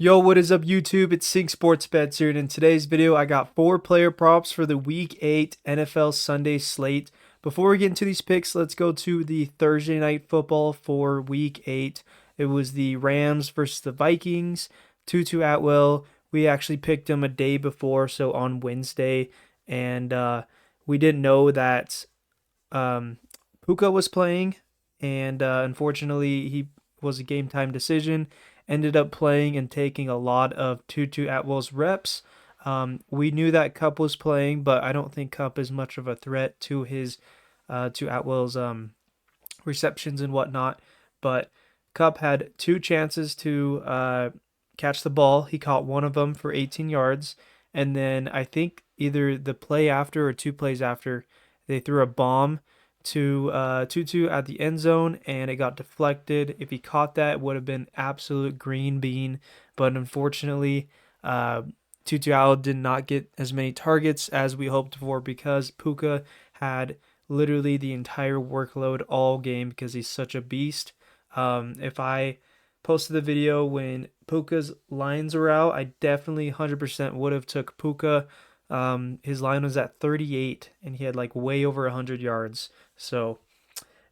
Yo, what is up YouTube? It's Sync Sports Bets here, and in today's video, I got 4 player props for the Week 8 NFL Sunday slate. Before we get into these picks, let's go to the Thursday night football for Week 8. It was the Rams versus the Vikings. Tutu Atwell, we actually picked him a day before, so on Wednesday, and we didn't know that Puka was playing, and unfortunately, he was a game time decision. Ended up playing and taking a lot of Tutu Atwell's reps. We knew that Cup was playing, but I don't think Cup is much of a threat to his to Atwell's receptions and whatnot. But Cup had 2 chances to catch the ball. He caught one of them for 18 yards, and then I think either the play after or 2 plays after, they threw a bomb to Tutu at the end zone, and it got deflected. If he caught that, it would have been absolute green bean. But unfortunately, Tutu Atwell did not get as many targets as we hoped for because Puka had literally the entire workload all game because he's such a beast. If I posted the video when Puka's lines were out, I definitely 100% would have took Puka. His line was at 38, and he had like way over 100 yards. So,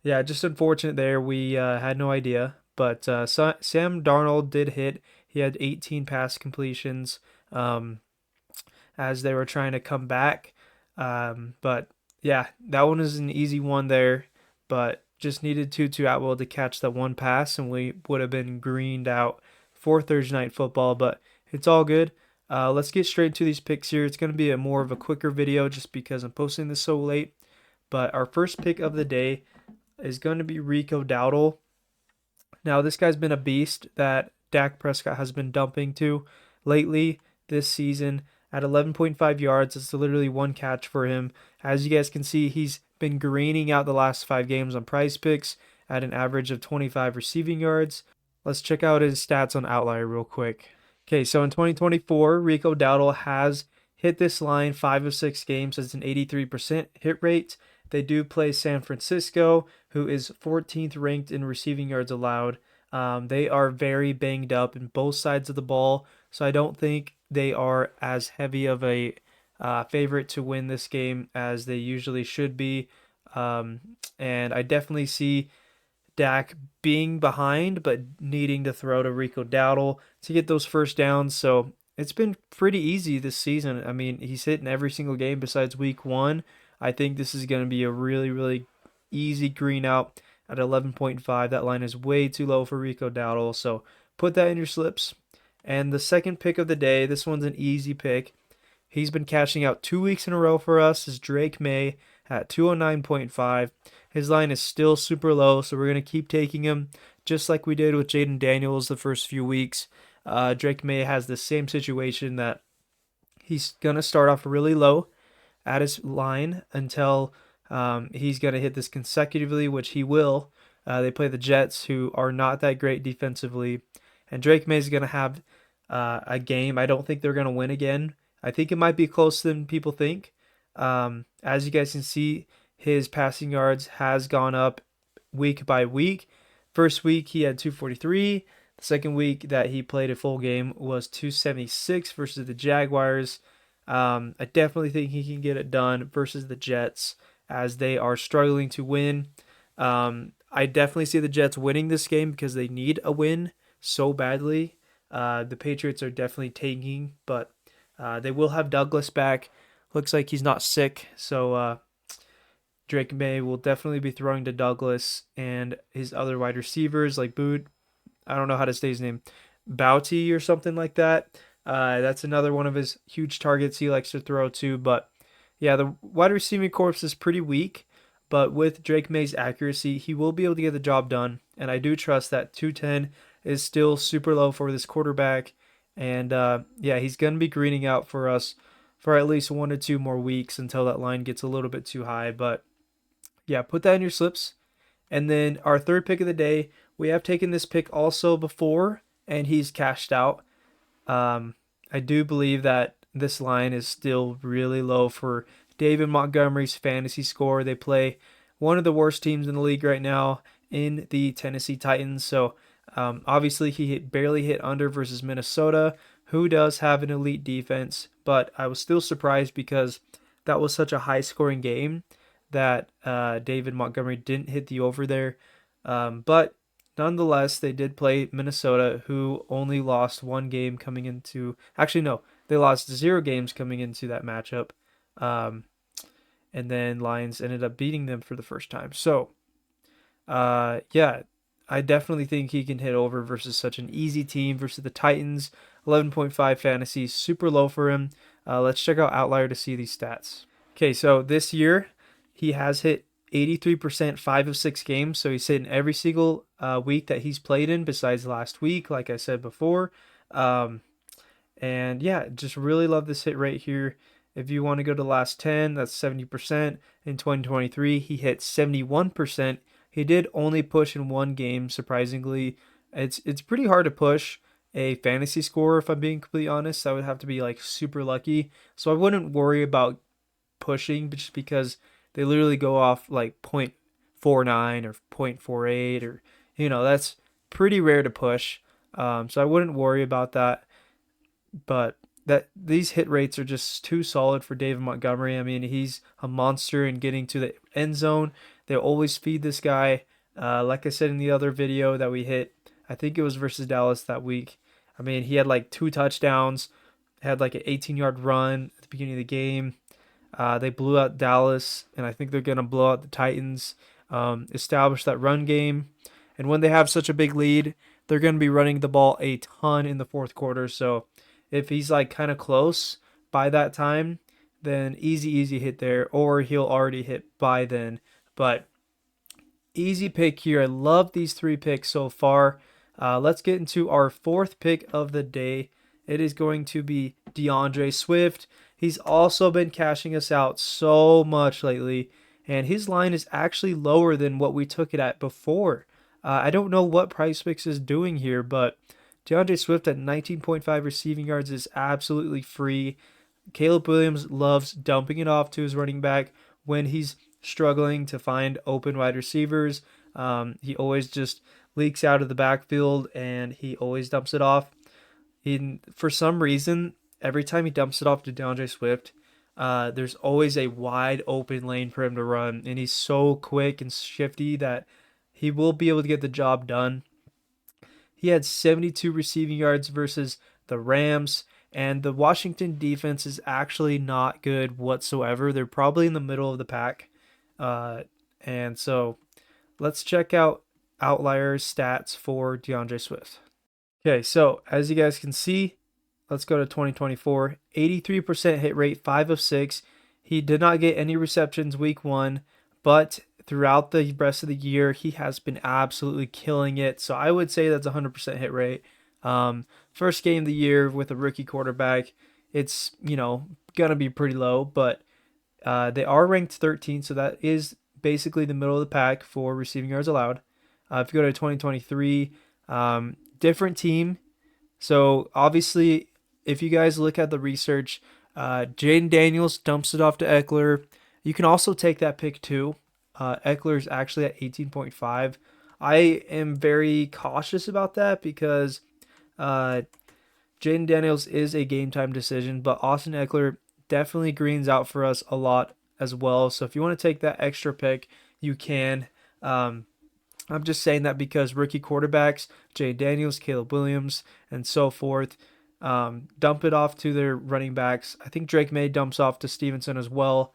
yeah, just unfortunate there. We had no idea. But Sam Darnold did hit. He had 18 pass completions as they were trying to come back. But, yeah, that one is an easy one there. But just needed Tutu Atwell to catch that one pass, and we would have been greened out for Thursday Night Football. But it's all good. Let's get straight into these picks here. It's going to be more of a quicker video just because I'm posting this so late. But our first pick of the day is going to be Rico Dowdle. Now, this guy's been a beast that Dak Prescott has been dumping to lately this season at 11.5 yards. It's literally one catch for him. As you guys can see, he's been greening out the last 5 games on Prizepicks at an average of 25 receiving yards. Let's check out his stats on Outlier real quick. Okay, so in 2024, Rico Dowdle has hit this line 5 of 6 games. It's an 83% hit rate. They do play San Francisco, who is 14th ranked in receiving yards allowed. They are very banged up in both sides of the ball, so I don't think they are as heavy of a favorite to win this game as they usually should be. And I definitely see Dak being behind, but needing to throw to Rico Dowdle to get those first downs. So it's been pretty easy this season. I mean, he's hitting every single game besides week 1. I think this is going to be a really, really easy green out at 11.5. That line is way too low for Rico Dowdle. So put that in your slips. And the second pick of the day, this one's an easy pick. He's been cashing out 2 weeks in a row for us, is Drake May at 209.5. His line is still super low, so we're going to keep taking him just like we did with Jaden Daniels the first few weeks. Drake May has the same situation that he's going to start off really low at his line until he's going to hit this consecutively, which he will. They play the Jets, who are not that great defensively. And Drake May is going to have a game. I don't think they're going to win again. I think it might be closer than people think. As you guys can see, his passing yards has gone up week by week. First week, he had 243. The second week that he played a full game was 276 versus the Jaguars. I definitely think he can get it done versus the Jets as they are struggling to win. I definitely see the Jets winning this game because they need a win so badly. The Patriots are definitely tanking, but they will have Douglas back. Looks like he's not sick, so Drake May will definitely be throwing to Douglas and his other wide receivers like Boot. I don't know how to say his name. Bouty or something like that. That's another one of his huge targets he likes to throw to. But yeah, the wide receiving corps is pretty weak. But with Drake May's accuracy, he will be able to get the job done. And I do trust that 210 is still super low for this quarterback. And yeah, he's going to be greening out for us for at least 1 to 2 more weeks until that line gets a little bit too high. But yeah, put that in your slips. And then our third pick of the day, we have taken this pick also before, and he's cashed out. I do believe that this line is still really low for David Montgomery's fantasy score. They play one of the worst teams in the league right now in the Tennessee Titans. So Obviously, he barely hit under versus Minnesota, who does have an elite defense, but I was still surprised because that was such a high scoring game that David Montgomery didn't hit the over there. But nonetheless, they did play Minnesota, who only lost one game coming into. Actually, no, they lost 0 games coming into that matchup. Um, and then Lions ended up beating them for the first time. So, yeah, I definitely think he can hit over versus such an easy team versus the Titans. 11.5 fantasy, super low for him. Let's check out Outlier to see these stats. Okay, so this year he has hit 83% 5 of 6 games. So he's hit in every single week that he's played in, besides last week, like I said before. Um, and yeah, just really love this hit rate here. If you want to go to the last 10, that's 70%. In 2023, he hit 71%. He did only push in one game, surprisingly. It's pretty hard to push a fantasy score, if I'm being completely honest. I would have to be like super lucky. So I wouldn't worry about pushing just because they literally go off like 0.49 or 0.48 or that's pretty rare to push. So I wouldn't worry about that, but that these hit rates are just too solid for David Montgomery. I mean, he's a monster in getting to the end zone. They always feed this guy. Like I said in the other video that we hit, I think it was versus Dallas that week. I mean, he had like 2 touchdowns, had like an 18-yard run at the beginning of the game. They blew out Dallas, and I think they're going to blow out the Titans, establish that run game. And when they have such a big lead, they're going to be running the ball a ton in the fourth quarter. So if he's like kind of close by that time, then easy hit there, or he'll already hit by then. But easy pick here. I love these 3 picks so far. Let's get into our 4th pick of the day. It is going to be DeAndre Swift. He's also been cashing us out so much lately, and his line is actually lower than what we took it at before. I don't know what Prizepicks is doing here, but DeAndre Swift at 19.5 receiving yards is absolutely free. Caleb Williams loves dumping it off to his running back when he's struggling to find open wide receivers. He always just leaks out of the backfield and he always dumps it off. For some reason, every time he dumps it off to DeAndre Swift, there's always a wide open lane for him to run, and he's so quick and shifty that he will be able to get the job done. He had 72 receiving yards versus the Rams, and the Washington defense is actually not good whatsoever. They're probably in the middle of the pack. And so let's check out Outliers stats for DeAndre Swift. Okay, so as you guys can see, let's go to 2024. 83% hit rate, 5 of 6. He did not get any receptions week 1, but throughout the rest of the year, he has been absolutely killing it. So I would say that's 100% hit rate. First game of the year with a rookie quarterback, it's, going to be pretty low, but they are ranked 13th, so that is basically the middle of the pack for receiving yards allowed. If you go to 2023, different team. So obviously, if you guys look at the research, Jaden Daniels dumps it off to Eckler. You can also take that pick too. Eckler is actually at 18.5. I am very cautious about that because Jaden Daniels is a game time decision, but Austin Eckler definitely greens out for us a lot as well. So if you want to take that extra pick, you can. I'm just saying that because rookie quarterbacks, Jay Daniels, Caleb Williams, and so forth, dump it off to their running backs. I think Drake May dumps off to Stevenson as well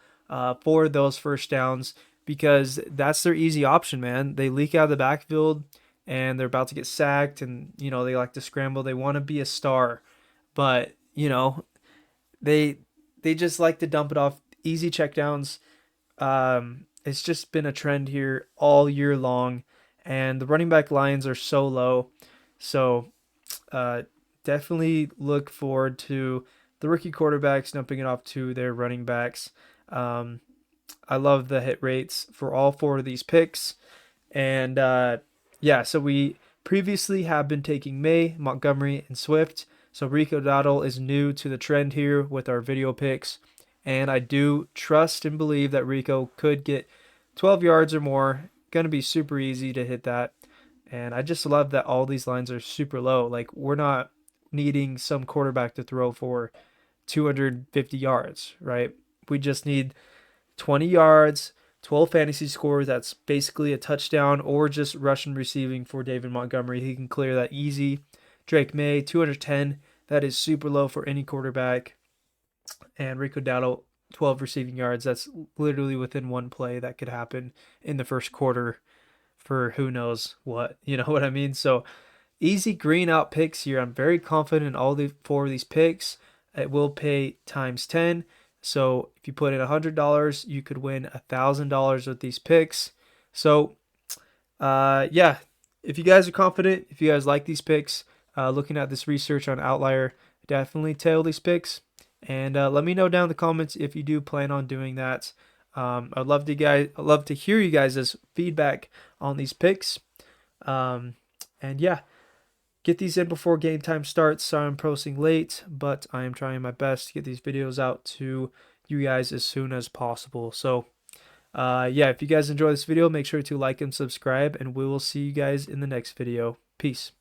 for those first downs because that's their easy option, man. They leak out of the backfield and they're about to get sacked and, they like to scramble. They want to be a star, but, they just like to dump it off easy checkdowns. It's just been a trend here all year long, and the running back lines are so low. So definitely look forward to the rookie quarterbacks dumping it off to their running backs. I love the hit rates for all 4 of these picks. And so we previously have been taking May, Montgomery, and Swift. So Rico Dowdle is new to the trend here with our video picks. And I do trust and believe that Rico could get 12 yards or more. Going to be super easy to hit that. And I just love that all these lines are super low. Like, we're not needing some quarterback to throw for 250 yards, right? We just need 20 yards, 12 fantasy scores. That's basically a touchdown or just rushing receiving for David Montgomery. He can clear that easy. Drake May, 210. That is super low for any quarterback. And Rico Dowdle, 12 receiving yards. That's literally within one play that could happen in the first quarter for who knows what. You know what I mean? So easy green out picks here. I'm very confident in all the four of these picks. It will pay times 10. So if you put in $100, you could win $1,000 with these picks. So yeah, if you guys are confident, if you guys like these picks, looking at this research on Outlier, definitely tail these picks. And let me know down in the comments if you do plan on doing that. I'd love to hear you guys' feedback on these picks. And yeah, get these in before game time starts. Sorry I'm posting late, but I am trying my best to get these videos out to you guys as soon as possible. So yeah, if you guys enjoy this video, make sure to like and subscribe, and we will see you guys in the next video. Peace.